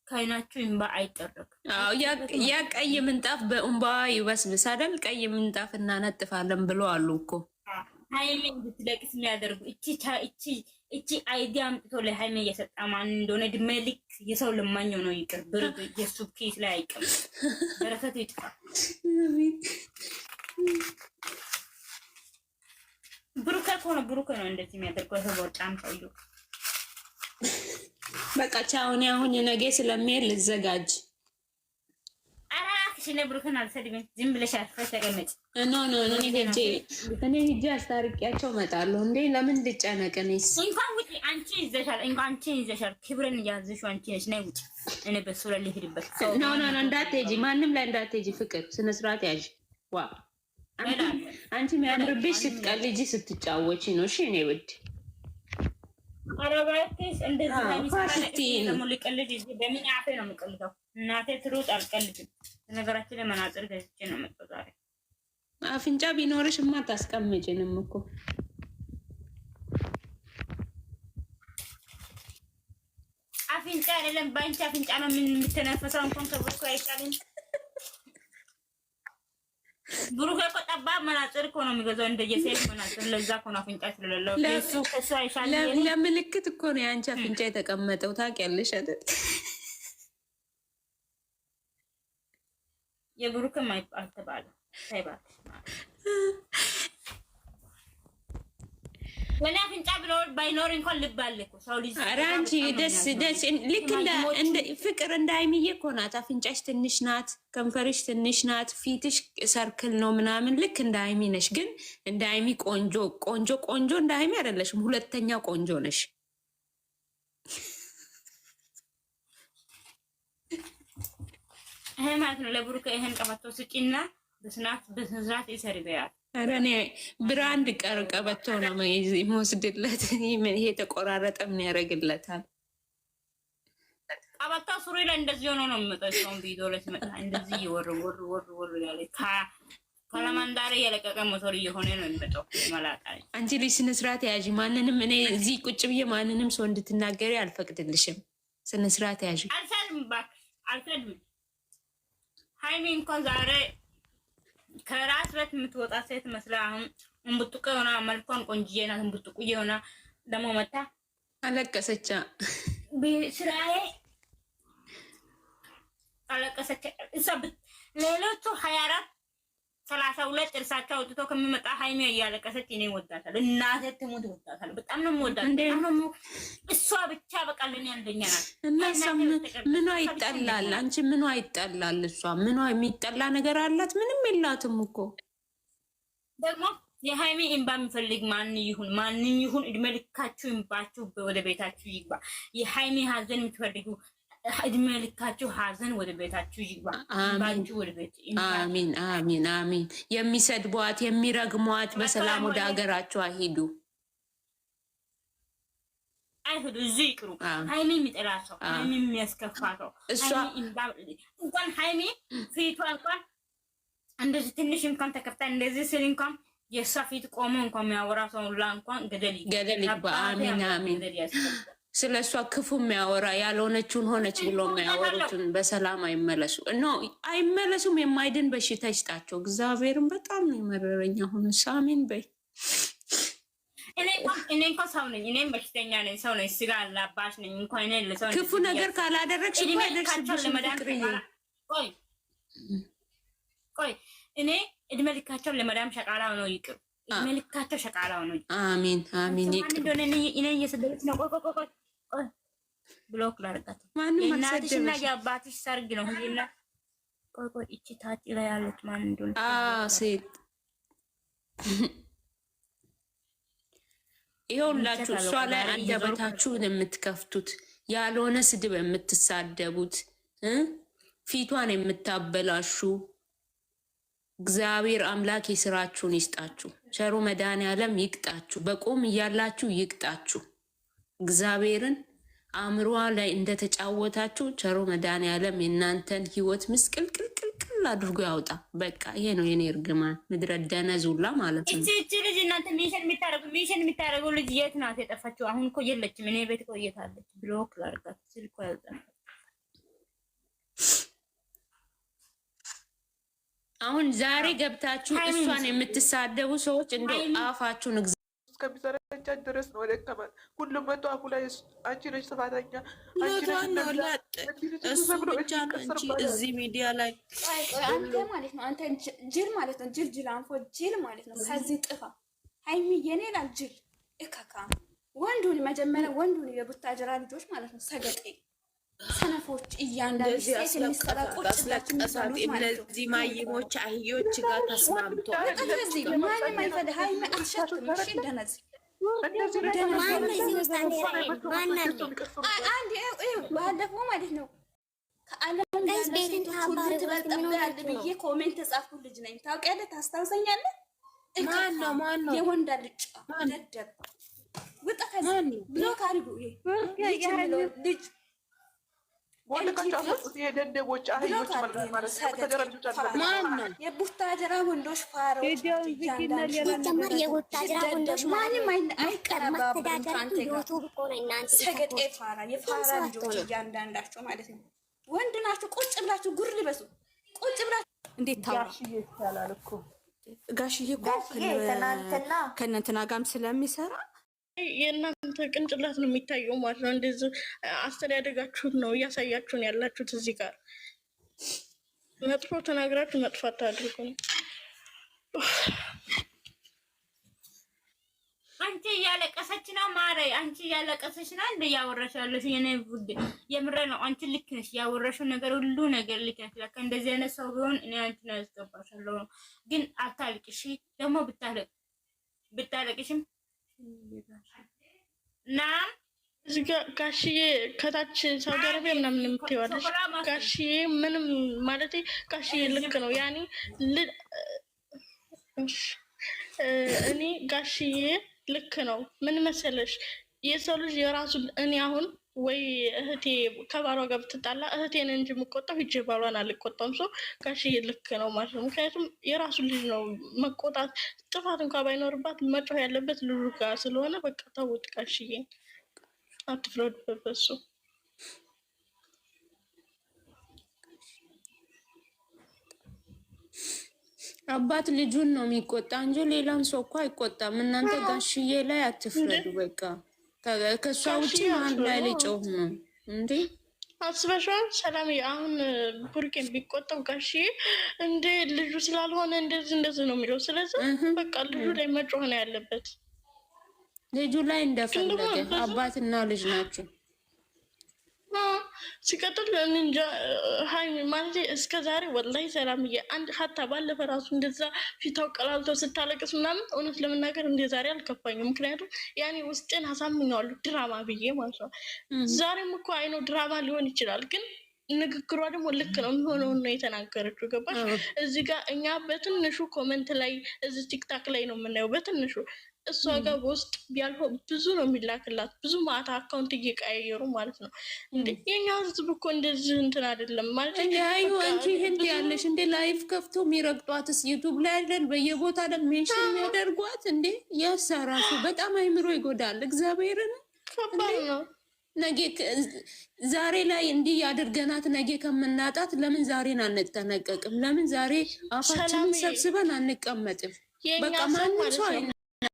ከአይናችሁ እንባ አይጠረግ። አዎ ያ ቀይ ምንጣፍ በእንባ ይበስብስ አይደል? ቀይ ምንጣፍ እናነጥፋለን ብሎ አሉ እኮ ሃይሜ እንድትለቅስ የሚያደርጉ እቺ አይዲያ አምጥቶ ለሃይሜ እየሰጣ ማን እንደሆነ ድሜ ልክ የሰው ለማኛው ነው። ይቅር ብር የሱ ኬስ ላይ አይቀም በረከቱ ይጥፋ። ብሩክ ነው እንደዚህ የሚያደርገው። ሰው ወጣም ሰውዩ በቃ ቻውን አሁን ነገ ስለሚሄድ ልዘጋጅ። አራክሽ ለብሩክን አልሰድብም። ዝም ብለሽ አርፈሽ ተቀመጭ። ኖ እኔ ሂጅ አስታርቂያቸው እመጣለሁ። እንዴ ለምን ልጨነቅ? እኔስ እንኳን ውጪ አንቺ ይዘሻል። ክብርን ያዝሽው አንቺ ነሽ። ነይ ውጪ። እኔ በሱ ላይ ልሄድበት። ኖ እንዳትሄጂ፣ ማንም ላይ እንዳትሄጂ። ፍቅር ስነ ስርዓት ያዥ። ዋ አንቺ የሚያምርብሽ ስትቀልጂ ስትጫወቺ ነው። እሺ እኔ ውድ አረባክሽ እንደዚህ ነው ልቀልድ። በምን አፌ ነው የምቀልደው? እናቴ ትሩጥ አልቀልድም። ነገራችን ላይ መናጽር ገዝቼ ነው የመጣው ዛሬ። አፍንጫ ቢኖርሽማ ታስቀምጪንም እኮ አፍንጫ አይደለም ባንቺ አፍንጫ ነው ምን የምትነፈሰው? እንኳን ከብሩክ አይቻልም። ብሩክ እኮ ጠባብ መናጽር እኮ ነው የሚገዛው፣ እንደ የሴት መናጽር። ለዛ እኮ ነው አፍንጫ ስለሌለው ከሱ አይሻልም። ለምልክት እኮ ነው የአንቺ አፍንጫ የተቀመጠው። ታውቂያለሽ አይደል? የብሩክም አልተባለም። ታይባል ወላ አፍንጫ ቢኖር ባይኖር እንኳን ልብ አለ እኮ ሰው ልጅ። ኧረ አንቺ ደስ ልክ እንደ ፍቅር እንደ ሃይሚዬ እኮ ናት። አፍንጫሽ ትንሽ ናት፣ ከንፈርሽ ትንሽ ናት፣ ፊትሽ ሰርክል ነው ምናምን። ልክ እንደ ሃይሚ ነሽ። ግን እንደ ሃይሚ ቆንጆ እንደ ሃይሚ አይደለሽም። ሁለተኛ ቆንጆ ነሽ። ይሄ ማለት ነው ለብሩክ ይሄን ቀበቶ ስጪና በስናት ይሰርበያል። ኧረ እኔ ብራንድ ቀበቶ ነው የሚወስድለት። ይሄ ተቆራረጠ ምን ያደርግለታል? ቀበቶ ሱሪ ላይ እንደዚህ ሆኖ ነው የሚመጣው። ሰውን ቪዲዮ ላይ ሲመጣ እንደዚህ ወር ያለ ከለማንዳሪ የለቀቀ ሞተር እየሆነ ነው የሚመጣው። መላጣ አንቺ ልጅ ስነ ስርዓት ያዥ። ማንንም እኔ እዚህ ቁጭ ብዬ ማንንም ሰው እንድትናገሪ አልፈቅድልሽም። ስነ ስርዓት ያዥ። አልሰልም እባክሽ አልሰልም። ሃይሚ እንኳን ዛሬ ከራስ በት የምትወጣ ሴት መስላ አሁን እንብጥቁ የሆነ መልኳን ቆንጅዬ ናት። እንብጥቁ የሆነ ደግሞ መታ አለቀሰቻ። ስራዬ አለቀሰቻ። ሌሎቹ 24 32 እርሳቸው አውጥቶ ከሚመጣ ሃይሚ እያለቀሰች እኔ ወዳታለሁ። እናቴ ትሙት ወዳታለሁ። በጣም ነው ወዳታለሁ። እሷ ብቻ በቃ ለኔ አንደኛ ናት። እና ምኗ ይጠላል? አንቺ ምኗ ይጠላል? እሷ ምኗ የሚጠላ ነገር አላት? ምንም የላትም እኮ። ደግሞ የሃይሚ እንባ የሚፈልግ ማንም ይሁን እድሜ ልካችሁ እንባችሁ ወደ ቤታችሁ ይግባ። የሃይሚ ሀዘን የምትፈልጉ እድሜ ልካችሁ ሀዘን ወደ ቤታችሁ ይግባ። አሚን። የሚሰድቧት የሚረግሟት በሰላም ወደ ሀገራቸው አይሂዱ። እዚህ ይቅሩ። ሃይሚ የሚጠላ ሰው፣ ሃይሚ የሚያስከፋ ሰው እንኳን ሃይሚ ፊቷ እንኳን እንደዚህ ትንሽ እንኳን ተከፍታ እንደዚህ ስል እንኳን የእሷ ፊት ቆሞ እንኳን የሚያወራ ሰው ላ እንኳን ገደል ይግባ። አሚን። ስለ እሷ ክፉ የሚያወራ ያልሆነችውን ሆነች ብሎ የሚያወሩትን በሰላም አይመለሱ አይመለሱም። የማይድን በሽታ ይስጣቸው። እግዚአብሔርን በጣም ነው የመረረኝ። አሁን አሜን በይ። እኔ እንኳን ሰው ነኝ። እኔም በሽተኛ ነኝ፣ ሰው ነኝ፣ ስጋ አላባሽ ነኝ። እንኳን እኔ ለሰው ክፉ ነገር ካላደረግሽ ቆይ እኔ እድሜ ልካቸውን ለመዳም ሸቃላ ነው ይቅር። እድሜ ልካቸው ሸቃላ ነው። አሚን ይቅር። እኔ እየሰደበች ነው። ቆይ ብሎክ ላርጋት። የእናትሽና የአባትሽ ሰርግ ነው። ሁላ ቆይ እቺ ታጭ ላይ ያለች ማን እንደሆነ ሴት ይኸውላችሁ፣ እሷ ላይ አንደበታችሁን የምትከፍቱት ያልሆነ ስድብ የምትሳደቡት ፊቷን የምታበላሹ እግዚአብሔር አምላክ የስራችሁን ይስጣችሁ። ቸሩ መድኃኔዓለም ይቅጣችሁ። በቁም እያላችሁ ይቅጣችሁ። እግዚአብሔርን አእምሯ ላይ እንደተጫወታችሁ ቸሩ መድኃኔዓለም የእናንተን ህይወት ምስቅልቅልቅልቅል አድርጎ ያውጣ። በቃ ይሄ ነው የኔ እርግማን። ምድረ ደነዙላ ማለት ነው። እቺ ልጅ እናንተ ሚሽን የሚታረጉ ልጅ የት ናት የጠፋችው? አሁን እኮ የለችም። እኔ ቤት ቆየታለች። ብሎክ ላርጋት። ስልኳ ያውጣ ዛሬ ገብታችሁ እሷን የምትሳደቡ ሰዎች እንደው አፋችሁን እስከሚዘረጃ ድረስ ነው ደከማት። ሁሉም መቶ አፉ ላይ አንቺ ነሽ ጥፋተኛ፣ እሱ ብቻ ነው እንጂ እዚህ ሚዲያ ላይ አንተ ማለት ነው፣ አንተ ጅል ማለት ነው፣ ጅል አንፎ ጅል ማለት ነው። ከዚህ ጥፋ ሀይሚዬ እኔ እላል ጅል እካካ ወንዱን መጀመሪያ ወንዱን የቡታጀራ ልጆች ማለት ነው ሰገጤ ሰነፎች እያንዳንዱ ሴት የሚሰራቁት አስለቀሳት። እነዚህ ማይሞች አህዮች ጋር ተስማምቶ እንደዚህ ማንም አይፈደ ሀይሚ አትሸቱም። እሺ እንደነዚህ ባለፈው ማለት ነው ከዓለም ሁሉ ትበልጥብያለህ ብዬ ኮሜንት ጻፍኩ ልጅ ነኝ ታውቂያለህ፣ ታስታውሰኛለህ? ማን ነው የወንድ አልጫ ደደብ ውጣ ከዚህ ብሎክ አድርጉ። ይሄ ልጅ የቡታጀራ ወንዶች ፋሮች ማንም አይቀረባም። ሰገጤ ፋራ የፋራ ልጆች እያንዳንዳቸው ማለት ነው ወንድ ናቸው። ቁጭ ብላችሁ ጉር ልበሱ። ቁጭ ብላችሁ እንዴት ታውራ ጋሽዬ እኮ ከእናንትና ጋርም ስለሚሰራ የእናንተ ቅንጭላት ነው የሚታየው ማለት ነው። እንደዚህ አስተዳደጋችሁን ነው እያሳያችሁን ያላችሁት። እዚህ ጋር መጥፎ ተናግራችሁ መጥፎ አታድርጉ ነው። አንቺ እያለቀሰች ነው ማሬ፣ አንቺ እያለቀሰች ነው እንደ ያወራሽ ያለሽ የኔ ውድ፣ የምሬ ነው። አንቺ ልክ ነሽ፣ ያወራሽው ነገር ሁሉ ነገር ልክ ነሽ። ለካ እንደዚህ አይነት ሰው ቢሆን እኔ አንቺ ነው ያስገባሻለሁ። ግን አታልቅሽ ደግሞ ብታለቅሽም እና እዚህ ጋር ጋሽዬ ከታች ሳውዲ አረቢያ ምናምን የምትይዋለሽ ጋሽዬ ምንም ማለት ጋሽዬ ልክ ነው። ያኔ እኔ ጋሽዬ ልክ ነው። ምን መሰለሽ የሰው ልጅ የራሱ እኔ አሁን ወይ እህቴ ከባሏ ጋር ብትጣላ እህቴን እንጂ የምቆጣው ሂጅ ባሏን አልቆጣም። ሰው ጋሽዬ ልክ ነው ማለት ነው። ምክንያቱም የራሱ ልጅ ነው መቆጣት፣ ጥፋት እንኳን ባይኖርባት መጮህ ያለበት ልጁ ጋር ስለሆነ በቃ ተውት። ጋሽዬን አትፍረዱበት በሱ። አባት ልጁን ነው የሚቆጣ እንጂ ሌላን ሰው እኮ አይቆጣም። እናንተ ጋሽዬ ላይ አትፍረዱ በቃ። ከሷ ውጭ ማን ላይ ልጮህ ነው እንዴ? አስበሽዋል? ሰላምዬ አሁን ቡርኬን ቢቆጣው ጋሽዬ እንደ ልጁ ስላልሆነ እንደዚህ ነው የሚለው። ስለዚህ በቃ ልጁ ላይ መጮህ ነው ያለበት። ልጁ ላይ እንደፈለገ አባትና ልጅ ናቸው። ሲቀጥል እንጃ ሀይሚ ማለት እስከ ዛሬ ወላሂ ሰላምዬ አንድ ሀታ ባለፈ ራሱ እንደዛ ፊታው ቀላልቶ ስታለቅስ ምናምን እውነት ለመናገር እንደ ዛሬ አልከፋኝም። ምክንያቱም ያኔ ውስጤን አሳምኘዋለሁ ድራማ ብዬ ማለት ነው። ዛሬም እኮ አይኖ ድራማ ሊሆን ይችላል፣ ግን ንግግሯ ደግሞ ልክ ነው፣ የሚሆነውን ነው የተናገረችው። ገባሽ? እዚህ ጋር እኛ በትንሹ ኮመንት ላይ እዚህ ቲክታክ ላይ ነው የምናየው በትንሹ። እሷ ጋር በውስጥ ቢያልሆ ብዙ ነው የሚላክላት፣ ብዙ ማታ አካውንት እየቀያየሩ ማለት ነው። እንዴ የኛ ህዝብ እኮ እንደዚህ እንትን አይደለም ማለት ነው። አዩ አንቺ ህንድ ያለሽ እንዴ ላይፍ ከፍቶ የሚረግጧትስ ዩቱብ ላይ አይደል? በየቦታ ደግሞ ሜንሽን የሚያደርጓት እንዴ ያሳራሱ በጣም አይምሮ ይጎዳል። እግዚአብሔርን ከባድ ነው። ነገ ዛሬ ላይ እንዲህ ያድርገናት ነገ ከምናጣት ለምን ዛሬን አንጠነቀቅም? ለምን ዛሬ አፋችንን ሰብስበን አንቀመጥም? በቃ ማንም ሰው